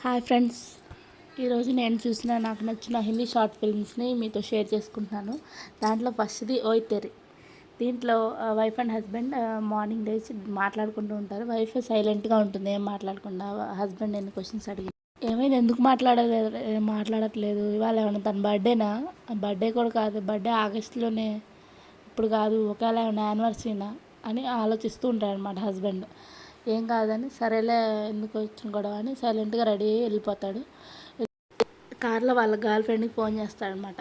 Hi friends, ఈరోజు నేను చూసిన నాకు నచ్చిన హిందీ షార్ట్ ఫిల్మ్స్ని మీతో షేర్ చేసుకుంటున్నాను. దాంట్లో ఫస్ట్ది ఓయ్ తెరి. దీంట్లో వైఫ్ అండ్ హస్బెండ్ మార్నింగ్ లేచి మాట్లాడుకుంటూ ఉంటారు. వైఫ్ సైలెంట్గా ఉంటుంది, ఏం మాట్లాడకుండా. హస్బెండ్ ఎన్ని క్వశ్చన్స్ అడిగి ఏమైనా ఎందుకు మాట్లాడట్లేదు ఇవాళ ఏమైనా తన బర్త్డేనా? బర్త్డే కూడా కాదు, బర్త్డే ఆగస్టులోనే, ఇప్పుడు కాదు, ఒకవేళ ఏమైనా యానివర్సరీనా అని ఆలోచిస్తూ ఉంటాడు అనమాట హస్బెండ్. ఏం కాదని సరేలే, ఎందుకు వచ్చిన గొడవ అని సైలెంట్గా రెడీ అయ్యి వెళ్ళిపోతాడు. కార్లో వాళ్ళ గర్ల్ ఫ్రెండ్కి ఫోన్ చేస్తాడనమాట.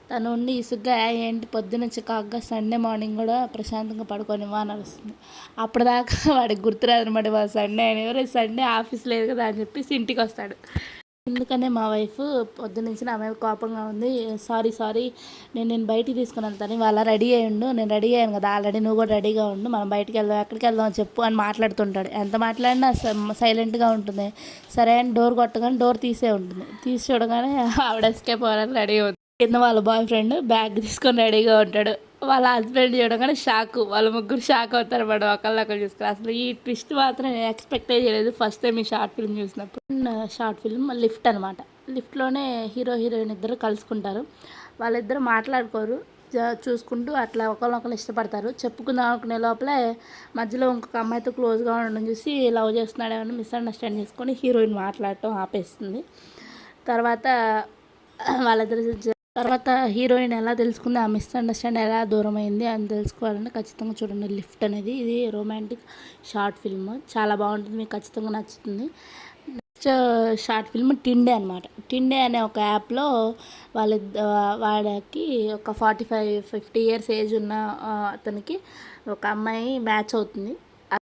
తను ఉండి ఇసుగ్గా ఏంటి పొద్దున్న చికాగ్గా సండే మార్నింగ్ కూడా ప్రశాంతంగా పడుకోనివ్వా అని అరుస్తుంది. అప్పటిదాకా వాడికి గుర్తురాదు అనమాట వాళ్ళ సండే అని. ఎవరైతే సండే ఆఫీస్ లేదు కదా అని చెప్పేసి ఇంటికి వస్తాడు. ఎందుకనే మా వైఫ్ పొద్దునుంచి నా మీద కోపంగా ఉంది. సారీ నేను బయటికి తీసుకుని వెళ్తాను, వాళ్ళ రెడీ అయ్యిండు, నేను రెడీ అయ్యాను కదా ఆల్రెడీ, నువ్వు కూడా రెడీగా ఉండు, మనం బయటికి వెళ్దాం, ఎక్కడికి వెళ్దాం చెప్పు అని మాట్లాడుతుంటాడు. ఎంత మాట్లాడినా సైలెంట్గా ఉంటుంది. సరే అని డోర్ కొట్టగానే డోర్ తీసే ఉంటుంది. తీసి చూడగానే ఆవిడ ఎస్కేప్ అవ్వాలని రెడీ అవుతుంది. కింద వాళ్ళ బాయ్ ఫ్రెండ్ బ్యాగ్ తీసుకొని రెడీగా ఉంటాడు. వాళ్ళ హస్బెండ్ చూడగానే వాళ్ళ ముగ్గురు షాక్ అవుతారు మేడం, ఒకళ్ళు చూసుకుని. అసలు ఈ ట్విస్ట్ మాత్రం నేను ఎక్స్పెక్టే చేయలేదు ఫస్ట్ టైం ఈ షార్ట్ ఫిల్మ్ చూసినప్పుడు. షార్ట్ ఫిల్మ్ లిఫ్ట్ అనమాట. లిఫ్ట్లోనే హీరో హీరోయిన్ ఇద్దరు కలుసుకుంటారు. వాళ్ళిద్దరు మాట్లాడుకోరు, చూసుకుంటూ అట్లా ఒకరినొకరు ఇష్టపడతారు. చెప్పుకుందాం అనుకునే లోపలే మధ్యలో ఇంకొక అమ్మాయితో క్లోజ్గా ఉండడం చూసి లవ్ చేస్తున్నాడేమని మిస్అండర్స్టాండ్ చేసుకొని హీరోయిన్ మాట్లాడటం ఆపేస్తుంది. తర్వాత హీరోయిన్ ఎలా తెలుసుకుంది, ఆ మిస్అండర్స్టాండ్ ఎలా దూరం అయింది అని తెలుసుకోవాలంటే ఖచ్చితంగా చూడండి లిఫ్ట్ అనేది. ఇది రొమాంటిక్ షార్ట్ ఫిల్మ్, చాలా బాగుంటుంది, మీకు ఖచ్చితంగా నచ్చుతుంది. నెక్స్ట్ షార్ట్ ఫిల్మ్ టిండే అనమాట. టిండే అనే ఒక యాప్లో వాడికి ఒక 45-50 ఇయర్స్ ఏజ్ ఉన్న అతనికి ఒక అమ్మాయి మ్యాచ్ అవుతుంది.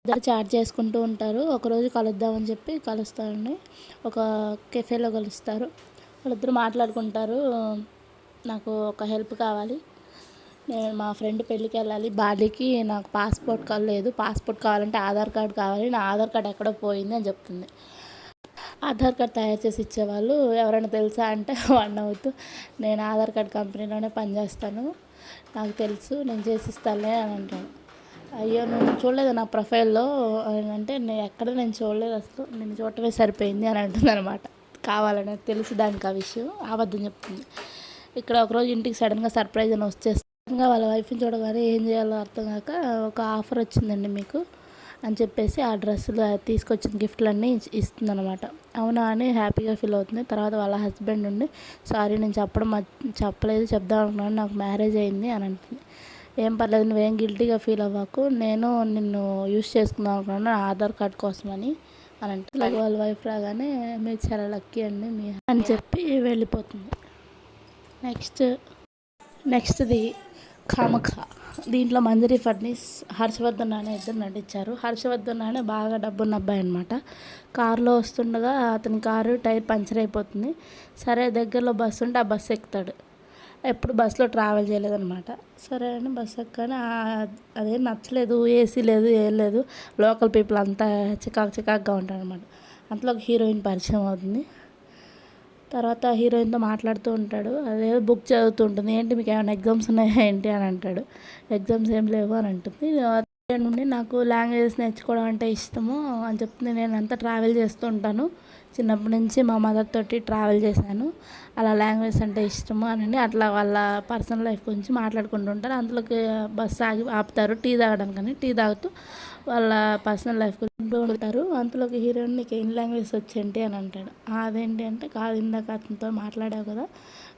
ఇద్దరు చాట్ చేసుకుంటూ ఉంటారు. ఒకరోజు కలుద్దామని చెప్పి కలుస్తారండి. ఒక కెఫేలో కలుస్తారు. వాళ్ళిద్దరు మాట్లాడుకుంటారు. నాకు ఒక హెల్ప్ కావాలి, నేను మా ఫ్రెండ్ పెళ్ళికి వెళ్ళాలి బాలీకి, నాకు పాస్పోర్ట్ లేదు, పాస్పోర్ట్ కావాలంటే ఆధార్ కార్డ్ కావాలి, నా ఆధార్ కార్డ్ ఎక్కడో పోయింది అని చెప్తుంది. ఆధార్ కార్డ్ తయారు చేసి ఇచ్చేవాళ్ళు ఎవరైనా తెలుసా అంటే వన్ అవుతూ, నేను ఆధార్ కార్డ్ కంపెనీలోనే పనిచేస్తాను, నాకు తెలుసు, నేను చేసిస్తానులే అని అంటాను. అయ్యో నువ్వు చూడలేదు నా ప్రొఫైల్లో అంటే, నేను చూడలేదు, అసలు నేను చూడటమే సరిపోయింది అని అంటుంది అనమాట. కావాలని తెలుసు దానికి ఆ విషయం, అబద్ధం చెప్తుంది. ఇక్కడ ఒకరోజు ఇంటికి సడన్గా సర్ప్రైజ్ అని వచ్చేస్తుందిగా. వాళ్ళ వైఫ్ని చూడగానే ఏం చేయాలో అర్థం కాక, ఒక ఆఫర్ వచ్చిందండి మీకు అని చెప్పేసి ఆ డ్రెస్సులు తీసుకొచ్చిన గిఫ్ట్లన్నీ ఇస్తుందన్నమాట. అవునా అని హ్యాపీగా ఫీల్ అవుతుంది. తర్వాత వాళ్ళ హస్బెండ్ ఉండి, సారీ నేను చెప్పలేదు, చెప్దాం అనుకున్నాను, నాకు మ్యారేజ్ అయింది అని అంటుంది. ఏం పర్లేదు, నువ్వేం గిల్టీగా ఫీల్ అవ్వకు, నేను నిన్ను యూస్ చేసుకుందాం అనుకున్నాను ఆధార్ కార్డ్ కోసమని అని అంటే, వాళ్ళ వైఫ్ రాగానే మీరు చాలా లక్కీ అండి మీ అని చెప్పి వెళ్ళిపోతుంది. నెక్స్ట్ది ఖామఖ. దీంట్లో మంజరి ఫడ్నీస్, హర్షవర్ధన్ అనే ఇద్దరు నటించారు. హర్షవర్ధన్ అనే బాగా డబ్బున్న అబ్బాయి అనమాట. కారులో వస్తుండగా అతని కారు టైర్ పంచర్ అయిపోతుంది. సరే దగ్గరలో బస్సు ఉంటే ఆ బస్సు ఎక్కుతాడు. ఎప్పుడు బస్సులో ట్రావెల్ చేయలేదన్నమాట. సరే అని బస్సు ఎక్కాను, అదేం నచ్చలేదు, ఏసీ లేదు, ఏం లేదు, లోకల్ పీపుల్ అంతా చికాకుగా ఉంటారు అనమాట. అంతలో ఒక హీరోయిన్ పరిచయం అవుతుంది. తర్వాత హీరోయిన్తో మాట్లాడుతూ ఉంటాడు. అదేదో బుక్ చదువుతూ ఉంటుంది. ఏంటి మీకు ఏమైనా ఎగ్జామ్స్ ఉన్నాయా ఏంటి అని అంటాడు. ఎగ్జామ్స్ ఏం లేవు అని అంటుంది. నుండి నాకు లాంగ్వేజెస్ నేర్చుకోవడం అంటే ఇష్టము అని చెప్తుంది. నేను అంతా ట్రావెల్ చేస్తూ ఉంటాను, చిన్నప్పటి నుంచి మా మదర్ తోటి ట్రావెల్ చేశాను, అలా లాంగ్వేజ్ అంటే ఇష్టము అని అట్లా వాళ్ళ పర్సనల్ లైఫ్ గురించి మాట్లాడుకుంటూ ఉంటారు. అందులోకి బస్సు ఆపుతారు టీ తాగడానికి. టీ తాగుతూ వాళ్ళ పర్సనల్ లైఫ్ గురించి ఉంటారు. అంతలోకి హీరోయిన్ నీకు ఏం లాంగ్వేజ్ వచ్చేంటి అని అంటాడు. అదేంటి అంటే, కాదు ఇందాక అతనితో మాట్లాడావు కదా,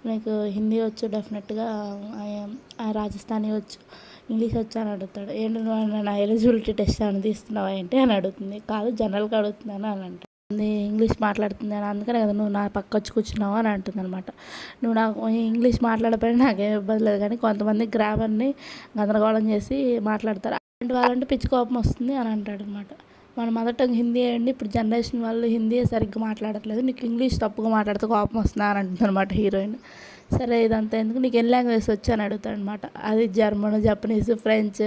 నీకు హిందీ వచ్చు, డెఫినెట్గా రాజస్థానీ వచ్చు, ఇంగ్లీష్ వచ్చా అని అడుగుతాడు. ఏంటి నువ్వు నా ఎలిజిబిలిటీ టెస్ట్ అని తీస్తున్నావా ఏంటి అని అడుగుతుంది. కాదు జనరల్గా అడుగుతున్నాను అని అంటాడు. ఇంగ్లీష్ మాట్లాడుతుంది అని, అందుకనే కదా నువ్వు నా పక్క వచ్చి కూర్చున్నావు అని అంటుంది అనమాట. నువ్వు నాకు ఇంగ్లీష్ మాట్లాడకపోయినా నాకేం ఇబ్బంది లేదు, కానీ కొంతమంది గ్రామర్ని గందరగోళం చేసి మాట్లాడతారు, అలాంటి వాళ్ళంటే పిచ్చి కోపం వస్తుంది అని అంటాడు అనమాట. మన మదర్ టంగ్ హిందీ అయ్యండి, ఇప్పుడు జనరేషన్ వాళ్ళు హిందీ సరిగ్గా మాట్లాడట్లేదు, నీకు ఇంగ్లీష్ తప్పుగా మాట్లాడితే కోపం వస్తుందా అని అంటుంది అనమాట హీరోయిన్. సరే ఇదంతా ఎందుకు, నీకు ఎన్ని లాంగ్వేజెస్ వచ్చి అని అడుగుతాడు అనమాట. అది జర్మన్, జపనీస్, ఫ్రెంచ్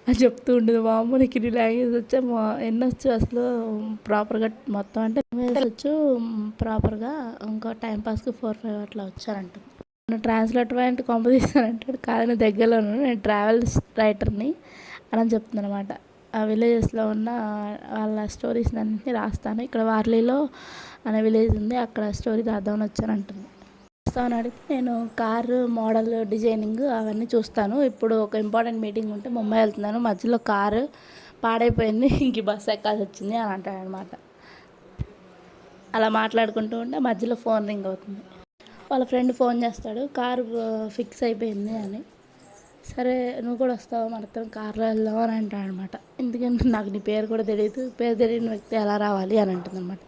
అని చెప్తూ ఉండేది. మా అమ్మ నీకు ఇన్ని లాంగ్వేజ్ వచ్చా, ఎన్ని వచ్చు అసలు ప్రాపర్గా మొత్తం అంటే వచ్చు ప్రాపర్గా, ఇంకో టైంపాస్కి 4-5 అట్లా వచ్చానంటుంది. నేను ట్రాన్స్లేటర్ అంటే కొంప తీస్తానంటాడు. కాదు నేను దగ్గరలోను, నేను ట్రావెల్ రైటర్ని అని చెప్తున్నాను అనమాట. ఆ విలేజెస్లో ఉన్న వాళ్ళ స్టోరీస్ అన్నీ రాస్తాను. ఇక్కడ వార్లీలో అనే విలేజ్ ఉంది, అక్కడ స్టోరీ రాద్దామని వచ్చాను అంటుంది. వస్తామని అడిగితే నేను కారు మోడల్ డిజైనింగ్ అవన్నీ చూస్తాను. ఇప్పుడు ఒక ఇంపార్టెంట్ మీటింగ్ ఉంటే ముంబై వెళ్తున్నాను, మధ్యలో కారు పాడైపోయింది, ఇంక బస్సు ఎక్కాల్సి వచ్చింది అని అంటాడనమాట. అలా మాట్లాడుకుంటూ ఉంటే మధ్యలో ఫోన్ రింగ్ అవుతుంది. వాళ్ళ ఫ్రెండ్ ఫోన్ చేస్తాడు, కారు ఫిక్స్ అయిపోయింది అని. సరే నువ్వు కూడా వస్తావా, మనతో కార్లో వెళ్దాం అని అంటాడనమాట. ఎందుకంటే నాకు నీ పేరు కూడా తెలియదు, పేరు తెలియని వ్యక్తి ఎలా రావాలి అని అంటుందన్నమాట.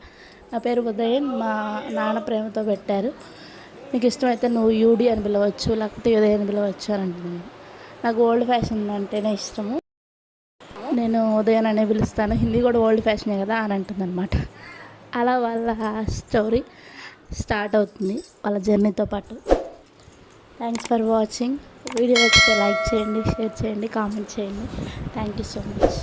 నా పేరు ఉదయన్, మా నాన్న ప్రేమతో పెట్టారు, నీకు ఇష్టమైతే నువ్వు యూడి అని పిలవచ్చు, లేకపోతే ఉదయ్ అని పిలవచ్చు అని అంటుంది. నాకు ఓల్డ్ ఫ్యాషన్ అంటేనే ఇష్టము, నేను ఉదయన్ అనే పిలుస్తాను, హిందీ కూడా ఓల్డ్ ఫ్యాషనే కదా అని అంటుందన్నమాట. అలా వాళ్ళ స్టోరీ స్టార్ట్ అవుతుంది వాళ్ళ జర్నీతో పాటు. Thanks for watching. వీడియో నచ్చితే లైక్ చేయండి, షేర్ చేయండి, కామెంట్ చేయండి. Thank you so much.